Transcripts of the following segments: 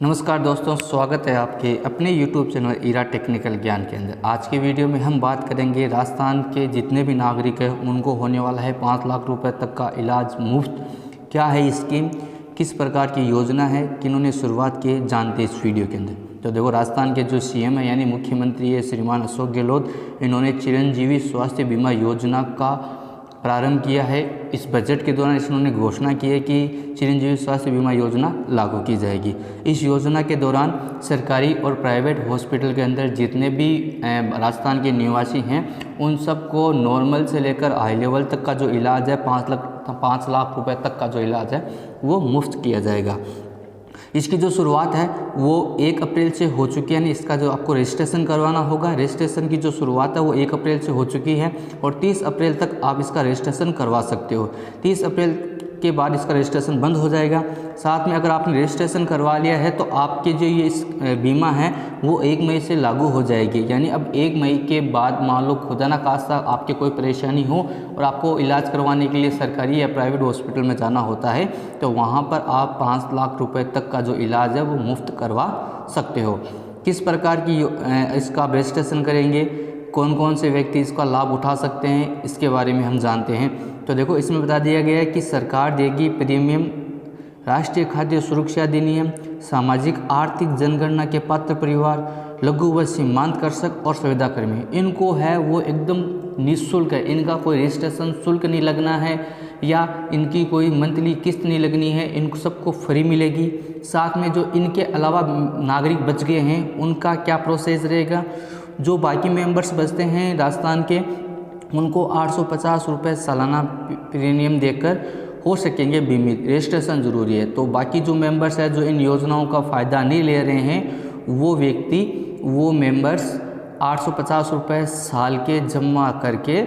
नमस्कार दोस्तों, स्वागत है आपके अपने YouTube चैनल ईरा टेक्निकल ज्ञान के अंदर। आज की वीडियो में हम बात करेंगे राजस्थान के जितने भी नागरिक हैं उनको होने वाला है 5 लाख रुपए तक का इलाज मुफ्त। क्या है ये स्कीम, किस प्रकार की योजना है, किन्होंने शुरुआत की, जानते इस वीडियो के अंदर। तो देखो, राजस्थान के जो CM है यानी मुख्यमंत्री है श्रीमान अशोक गहलोत, इन्होंने चिरंजीवी स्वास्थ्य बीमा योजना का प्रारंभ किया है। इस बजट के दौरान इन्होंने घोषणा की है कि चिरंजीवी स्वास्थ्य बीमा योजना लागू की जाएगी। इस योजना के दौरान सरकारी और प्राइवेट हॉस्पिटल के अंदर जितने भी राजस्थान के निवासी हैं उन सबको नॉर्मल से लेकर हाई लेवल तक का जो इलाज है 5 लाख रुपए तक का जो इलाज है वो मुफ्त किया जाएगा। इसकी जो शुरुआत है वो 1 अप्रैल से हो चुकी है, यानी इसका जो आपको रजिस्ट्रेशन करवाना होगा, रजिस्ट्रेशन की जो शुरुआत है वो 1 अप्रैल से हो चुकी है और 30 अप्रैल तक आप इसका रजिस्ट्रेशन करवा सकते हो। 30 अप्रैल के बाद इसका रजिस्ट्रेशन बंद हो जाएगा। साथ में अगर आपने रजिस्ट्रेशन करवा लिया है तो आपकी जो ये इस बीमा है वो 1 मई से लागू हो जाएगी। यानी अब 1 मई के बाद मान लो खुदा ना खास्ता आपके कोई परेशानी हो और आपको इलाज करवाने के लिए सरकारी या प्राइवेट हॉस्पिटल में जाना होता है तो वहाँ पर आप 5 लाख रुपए तक का जो इलाज है वो मुफ्त करवा सकते हो। किस प्रकार की इसका रजिस्ट्रेशन करेंगे, कौन कौन से व्यक्ति इसका लाभ उठा सकते हैं, इसके बारे में हम जानते हैं। तो देखो, इसमें बता दिया गया है कि सरकार देगी प्रीमियम, राष्ट्रीय खाद्य सुरक्षा अधिनियम, सामाजिक आर्थिक जनगणना के पात्र परिवार, लघु व सीमांत कृषक और संविदा कर्मी, इनको है वो एकदम निःशुल्क है। इनका कोई रजिस्ट्रेशन शुल्क नहीं लगना है या इनकी कोई मंथली किस्त नहीं लगनी है, इनको सबको फ्री मिलेगी। साथ में जो इनके अलावा नागरिक बच गए हैं उनका क्या प्रोसेस रहेगा, जो बाकी मेंबर्स बचते हैं राजस्थान के उनको 850 रुपये सालाना प्रीमियम देकर हो सकेंगे बीमित। रजिस्ट्रेशन ज़रूरी है। तो बाकी जो मेंबर्स हैं जो इन योजनाओं का फ़ायदा नहीं ले रहे हैं वो मेंबर्स 850 रुपये साल के जमा करके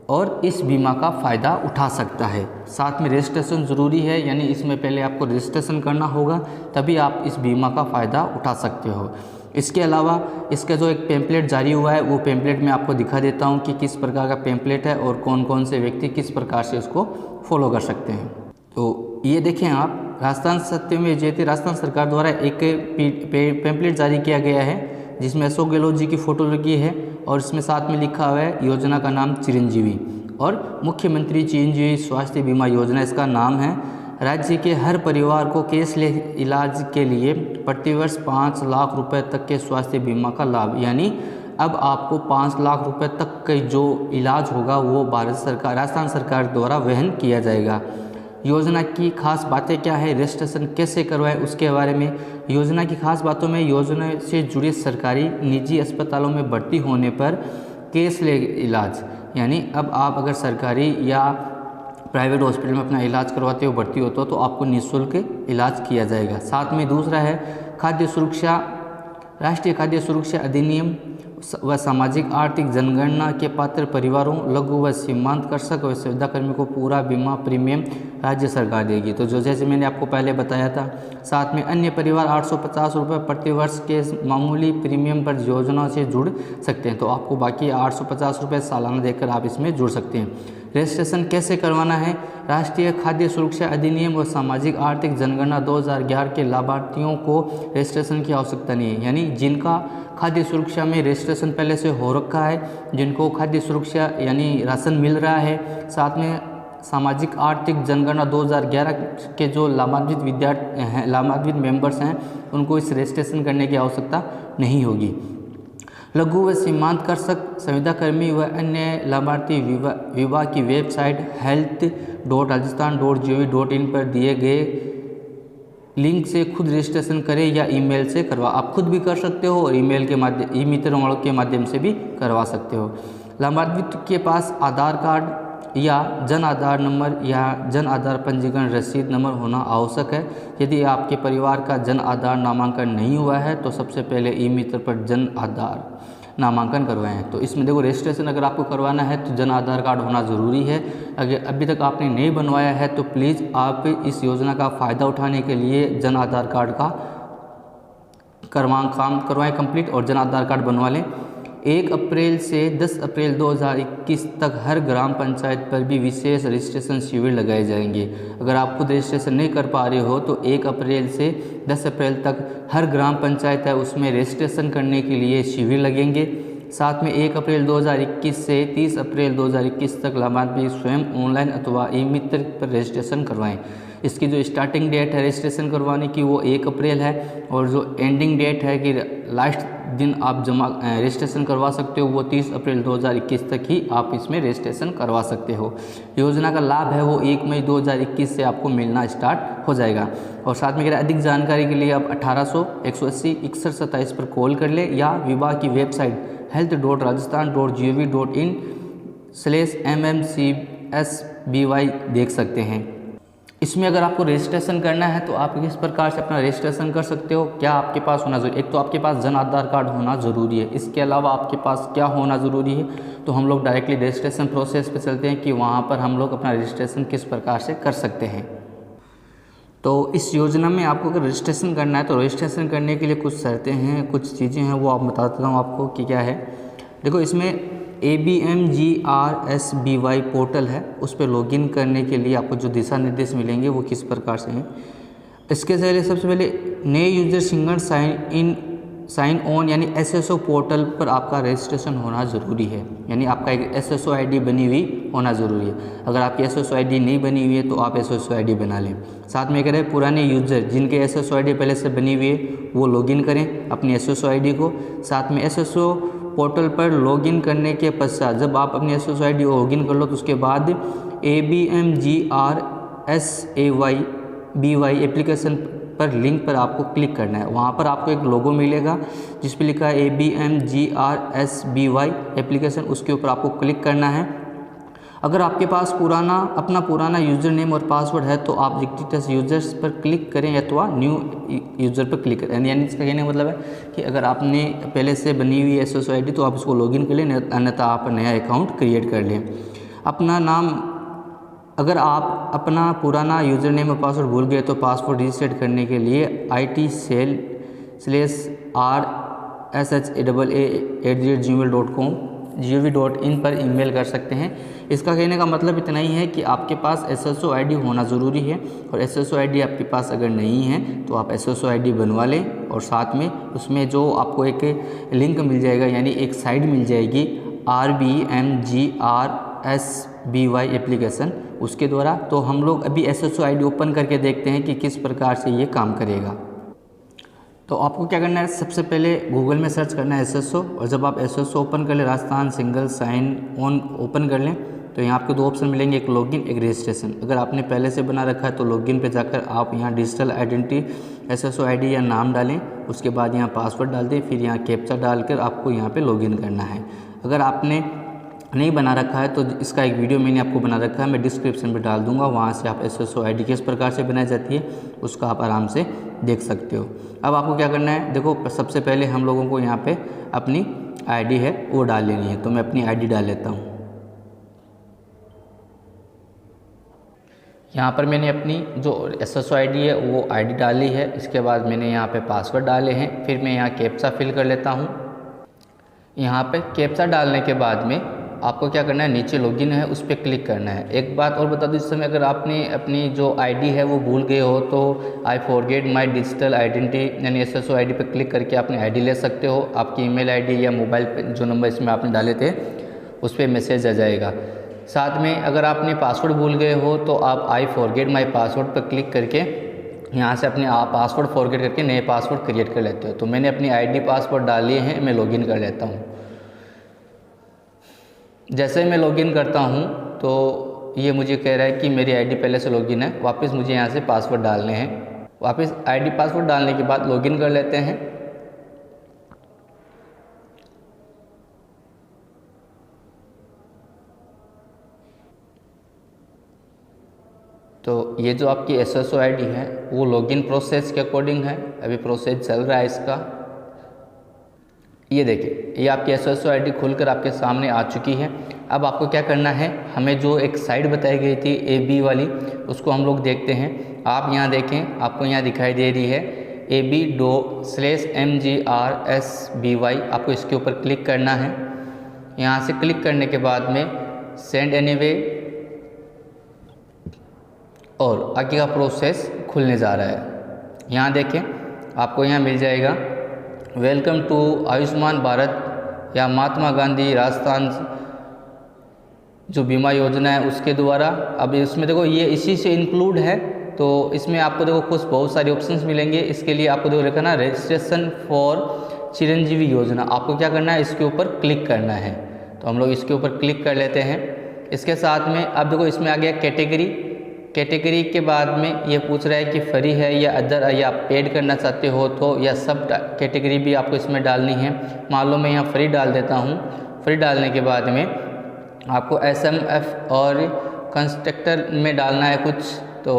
और इस बीमा का फ़ायदा उठा सकता है। साथ में रजिस्ट्रेशन ज़रूरी है, यानी इसमें पहले आपको रजिस्ट्रेशन करना होगा तभी आप इस बीमा का फ़ायदा उठा सकते हो। इसके अलावा इसका जो एक पेम्पलेट जारी हुआ है वो पेम्पलेट मैं आपको दिखा देता हूँ कि किस प्रकार का पेम्पलेट है और कौन कौन से व्यक्ति किस प्रकार से उसको फॉलो कर सकते हैं। तो ये देखें आप, राजस्थान सत्यमेव जयते राजस्थान सरकार द्वारा एक पेम्पलेट जारी किया गया है जिसमें अशोक गहलोत जी की फ़ोटो लगी है और इसमें साथ में लिखा हुआ है योजना का नाम चिरंजीवी और मुख्यमंत्री चिरंजीवी स्वास्थ्य बीमा योजना इसका नाम है। राज्य के हर परिवार को कैशलेस इलाज के लिए प्रतिवर्ष 5 लाख रुपए तक के स्वास्थ्य बीमा का लाभ, यानी अब आपको 5 लाख रुपए तक का जो इलाज होगा वो भारत सरकार, राजस्थान सरकार द्वारा वहन किया जाएगा। योजना की खास बातें क्या है, रजिस्ट्रेशन कैसे करवाएं उसके बारे में। योजना की खास बातों में योजना से जुड़े सरकारी निजी अस्पतालों में भर्ती होने पर कैशलेस इलाज, यानी अब आप अगर सरकारी या प्राइवेट हॉस्पिटल में अपना इलाज करवाते हो, भर्ती होते हो तो आपको निःशुल्क इलाज किया जाएगा। साथ में दूसरा है खाद्य सुरक्षा, राष्ट्रीय खाद्य सुरक्षा अधिनियम व सामाजिक आर्थिक जनगणना के पात्र परिवारों, लघु व सीमांत कृषक व संविदा कर्मी को पूरा बीमा प्रीमियम राज्य सरकार देगी। तो जो जैसे मैंने आपको पहले बताया था। साथ में अन्य परिवार 850 रुपये प्रति वर्ष के मामूली प्रीमियम पर योजना से जुड़ सकते हैं। तो आपको बाकी 850 रुपये सालाना देकर आप इसमें जुड़ सकते हैं। रजिस्ट्रेशन कैसे करवाना है, राष्ट्रीय खाद्य सुरक्षा अधिनियम और सामाजिक आर्थिक जनगणना 2011 के लाभार्थियों को रजिस्ट्रेशन की आवश्यकता नहीं है, यानी जिनका खाद्य सुरक्षा में रजिस्ट्रेशन पहले से हो रखा है, जिनको खाद्य सुरक्षा यानी राशन मिल रहा है, साथ में सामाजिक आर्थिक जनगणना 2011 के जो लाभान्वित मेंबर्स हैं उनको इस रजिस्ट्रेशन करने की आवश्यकता नहीं होगी। लघु व सीमांत कृषक, संविदा कर्मी व अन्य लाभार्थी विभाग की वेबसाइट health.rajasthan.gov.in पर दिए गए लिंक से खुद रजिस्ट्रेशन करें या ईमेल से करवा, आप खुद भी कर सकते हो और ईमेल के माध्यम, ई मित्र के माध्यम से भी करवा सकते हो। लाभान्वित के पास आधार कार्ड या जन आधार नंबर या जन आधार पंजीकरण रसीद नंबर होना आवश्यक है। यदि आपके परिवार का जन आधार नामांकन नहीं हुआ है तो सबसे पहले ई मित्र पर जन आधार नामांकन करवाएं। तो इसमें देखो, रजिस्ट्रेशन अगर आपको करवाना है तो जन आधार कार्ड होना ज़रूरी है। अगर अभी तक आपने नहीं बनवाया है तो प्लीज़ आप इस योजना का फ़ायदा उठाने के लिए जन आधार कार्ड का काम करवाएं कंप्लीट और जन आधार कार्ड बनवा लें। 1 अप्रैल से 10 अप्रैल 2021 तक हर ग्राम पंचायत पर भी विशेष रजिस्ट्रेशन शिविर लगाए जाएंगे। अगर आप खुद रजिस्ट्रेशन नहीं कर पा रहे हो तो 1 अप्रैल से 10 अप्रैल तक हर ग्राम पंचायत है उसमें रजिस्ट्रेशन करने के लिए शिविर लगेंगे। साथ में 1 अप्रैल 2021 से 30 अप्रैल 2021 तक लाभार्थी स्वयं ऑनलाइन अथवा ई मित्र पर रजिस्ट्रेशन करवाएं। इसकी जो स्टार्टिंग डेट है रजिस्ट्रेशन करवाने की वो 1 अप्रैल है और जो एंडिंग डेट है कि लास्ट दिन आप रजिस्ट्रेशन करवा सकते हो वो 30 अप्रैल 2021 तक ही आप इसमें रजिस्ट्रेशन करवा सकते हो। योजना का लाभ है वो 1 मई 2021 से आपको मिलना स्टार्ट हो जाएगा। और साथ में अधिक जानकारी के लिए आप 1800 180 6127 पर कॉल कर ले या विभाग की वेबसाइट health.rajasthan.gov.in/mmcsby देख सकते हैं। इसमें अगर आपको रजिस्ट्रेशन करना है तो आप किस प्रकार से अपना रजिस्ट्रेशन कर सकते हो, क्या आपके पास होना ज़रूरी, एक तो आपके पास जन आधार कार्ड होना ज़रूरी है। इसके अलावा आपके पास क्या होना ज़रूरी है, तो हम लोग डायरेक्टली रजिस्ट्रेशन प्रोसेस पे चलते हैं कि वहाँ पर हम लोग अपना रजिस्ट्रेशन किस प्रकार से कर सकते हैं। तो इस योजना में आपको अगर रजिस्ट्रेशन करना है तो रजिस्ट्रेशन करने के लिए कुछ शर्तें हैं, कुछ चीज़ें हैं, वो आप बता देता हूँ आपको कि क्या है। देखो, इसमें ABMGRSBY पोर्टल है, उस पर लॉगिन करने के लिए आपको जो दिशा निर्देश मिलेंगे वो किस प्रकार से हैं। इसके पहले सबसे पहले नए यूजर सिंगल साइन ऑन यानी SSO पोर्टल पर आपका रजिस्ट्रेशन होना ज़रूरी है, यानी आपका एक SSO ID बनी हुई होना ज़रूरी है। अगर आपकी SSO ID नहीं बनी हुई है तो आप SSO ID बना लें। साथ में कह रहे हैं पुराने यूज़र जिनके SSO ID पहले से बनी हुई है वो लॉगिन करें अपनी SSO ID को। साथ में SSO पोर्टल पर लॉगिन करने के पश्चात जब आप अपनी SSO ID लॉगिन कर लो तो उसके बाद ABMGRSBY एप्लीकेशन पर लिंक पर आपको क्लिक करना है। वहाँ पर आपको एक लोगो मिलेगा जिस पे लिखा है ABMGRSBY एप्लीकेशन, उसके ऊपर आपको क्लिक करना है। अगर आपके पास अपना पुराना यूज़र नेम और पासवर्ड है तो आप रिक्टिटस यूजर्स पर क्लिक करें अथवा न्यू यूज़र पर क्लिक करें। यानी इसका कहने का मतलब है कि अगर आपने पहले से बनी हुई SSO ID तो आप इसको लॉगिन कर लें, अन्यथा आप नया अकाउंट क्रिएट कर लें। अपना नाम, अगर आप अपना पुराना यूज़र नेम और पासवर्ड भूल गए तो पासवर्ड रीसेट करने के लिए IT@gmail.com पर ईमेल कर सकते हैं। इसका कहने का मतलब इतना ही है कि आपके पास SSO ID होना ज़रूरी है और SSO ID आपके पास अगर नहीं है तो आप SSO ID बनवा लें और साथ में उसमें जो आपको एक लिंक मिल जाएगा यानी एक साइट मिल जाएगी RBMGRSBY एप्लीकेशन, उसके द्वारा। तो हम लोग अभी SSO ID ओपन करके देखते हैं कि किस प्रकार से ये काम करेगा। तो आपको क्या करना है, सबसे पहले गूगल में सर्च करना है SSO, और जब आप SSO ओपन कर लें, Rajasthan single sign on open कर लें तो यहाँ आपको 2 ऑप्शन मिलेंगे, एक लॉगिन एक रजिस्ट्रेशन। अगर आपने पहले से बना रखा है तो लॉगिन पे जाकर आप यहाँ डिजिटल आइडेंटिटी SSO ID या नाम डालें, उसके बाद यहाँ पासवर्ड डाल दें, फिर यहाँ कैप्चा डालकर आपको यहाँ पे लॉगिन करना है। अगर आपने नहीं बना रखा है तो इसका एक वीडियो मैंने आपको बना रखा है, मैं डिस्क्रिप्शन में डाल दूंगा, वहाँ से आप SSO ID किस प्रकार से बनाई जाती है उसका आप आराम से देख सकते हो। अब आपको क्या करना है, देखो सबसे पहले हम लोगों को यहाँ पे अपनी ID है वो डाल लेनी है। तो मैं अपनी ID डाल लेता हूँ। यहाँ पर मैंने अपनी जो SSO ID है वो ID डाली है, इसके बाद मैंने यहाँ पे पासवर्ड डाले हैं, फिर मैं यहाँ कैप्चा फिल कर लेता हूँ। यहाँ पे कैप्चा डालने के बाद में आपको क्या करना है, नीचे लॉगिन है उस पर क्लिक करना है। एक बात और बता दूँ, इस समय अगर आपने अपनी जो ID है वो भूल गए हो तो I forget my digital identity यानी SSO ID पर क्लिक करके अपनी ID ले सकते हो। आपकी ईमेल ID या मोबाइल पे जो नंबर इसमें आपने डाले थे उस पर मैसेज आ जाएगा। साथ में अगर आपने पासवर्ड भूल गए हो तो आप आई फॉरगेट माई पासवर्ड पर क्लिक करके यहाँ से अपने पासवर्ड फॉरगेट करके नए पासवर्ड क्रिएट कर लेते हो। तो मैंने अपनी ID पासवर्ड डाल लिए हैं, मैं लॉगिन कर लेता हूँ। जैसे ही मैं लॉगिन करता हूँ तो ये मुझे कह रहा है कि मेरी ID पहले से लॉगिन है, वापस मुझे यहाँ से पासवर्ड डालने हैं। वापस ID पासवर्ड डालने के बाद लॉगिन कर लेते हैं। तो ये जो आपकी SSO ID है वो लॉगिन प्रोसेस के अकॉर्डिंग है, अभी प्रोसेस चल रहा है इसका। ये देखिए, ये आपकी SSO ID खुलकर आपके सामने आ चुकी है। अब आपको क्या करना है, हमें जो एक साइट बताई गई थी AB वाली उसको हम लोग देखते हैं। आप यहाँ देखें, आपको यहाँ दिखाई दे रही है AB/MGRSBY, आपको इसके ऊपर क्लिक करना है। यहाँ से क्लिक करने के बाद में सेंड एनीवे और आगे का प्रोसेस खुलने जा रहा है। यहाँ देखें, आपको यहाँ मिल जाएगा वेलकम टू आयुष्मान भारत या महात्मा गांधी राजस्थान जो बीमा योजना है उसके द्वारा। अब इसमें देखो ये इसी से इंक्लूड है, तो इसमें आपको देखो कुछ बहुत सारे ऑप्शंस मिलेंगे। इसके लिए आपको देखो लिखा ना रजिस्ट्रेशन फॉर चिरंजीवी योजना, आपको क्या करना है, इसके ऊपर क्लिक करना है। तो हम लोग इसके ऊपर क्लिक कर लेते हैं। इसके साथ में अब देखो इसमें आ गया कैटेगरी के बाद में ये पूछ रहा है कि फ्री है या अदर, या आप पेड करना चाहते हो तो, या सब कैटेगरी भी आपको इसमें डालनी है। मान लो मैं यहाँ फ्री डाल देता हूँ। फ्री डालने के बाद में आपको SMF और कंस्ट्रक्टर में डालना है कुछ। तो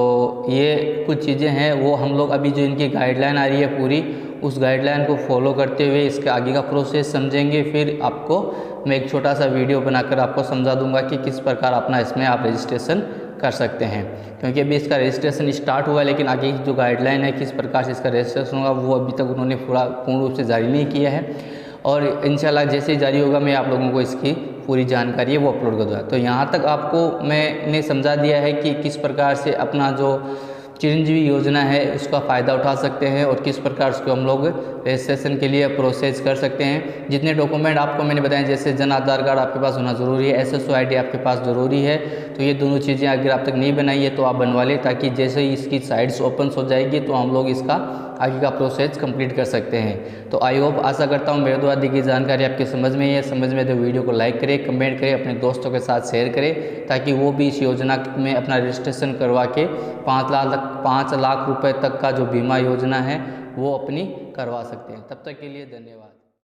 ये कुछ चीज़ें हैं, वो हम लोग अभी जो इनकी गाइडलाइन आ रही है पूरी, उस गाइडलाइन को फॉलो करते हुए इसके आगे का प्रोसेस समझेंगे। फिर आपको मैं एक छोटा सा वीडियो बनाकर आपको समझा दूंगा कि किस प्रकार अपना इसमें आप रजिस्ट्रेशन कर सकते हैं, क्योंकि अभी इसका रजिस्ट्रेशन स्टार्ट हुआ है, लेकिन आगे की जो गाइडलाइन है किस प्रकार से इसका रजिस्ट्रेशन होगा वो अभी तक उन्होंने पूर्ण रूप से जारी नहीं किया है। और इंशाल्लाह जैसे ही जारी होगा मैं आप लोगों को इसकी पूरी जानकारी है वो अपलोड कर दूँगा। तो यहाँ तक आपको मैंने समझा दिया है कि किस प्रकार से अपना जो चिरंजीवी योजना है उसका फ़ायदा उठा सकते हैं और किस प्रकार उसको हम लोग रजिस्ट्रेशन के लिए प्रोसेस कर सकते हैं। जितने डॉक्यूमेंट आपको मैंने बताए, जैसे जन आधार कार्ड आपके पास होना ज़रूरी है, SSO ID आपके पास ज़रूरी है। तो ये दोनों चीज़ें अगर आप तक नहीं बनाई है तो आप बनवा लें, ताकि जैसे ही इसकी साइट्स ओपन हो जाएगी तो हम लोग इसका आगे का प्रोसेस कंप्लीट कर सकते हैं। तो आई होप, आशा करता हूँ मेरे द्वारा दी गई जानकारी आपकी समझ में है। समझ में तो वीडियो को लाइक करें, कमेंट करें, अपने दोस्तों के साथ शेयर करें, ताकि वो भी इस योजना में अपना रजिस्ट्रेशन करवा के 5 लाख रुपए तक का जो बीमा योजना है वो अपनी करवा सकते हैं। तब तक के लिए धन्यवाद।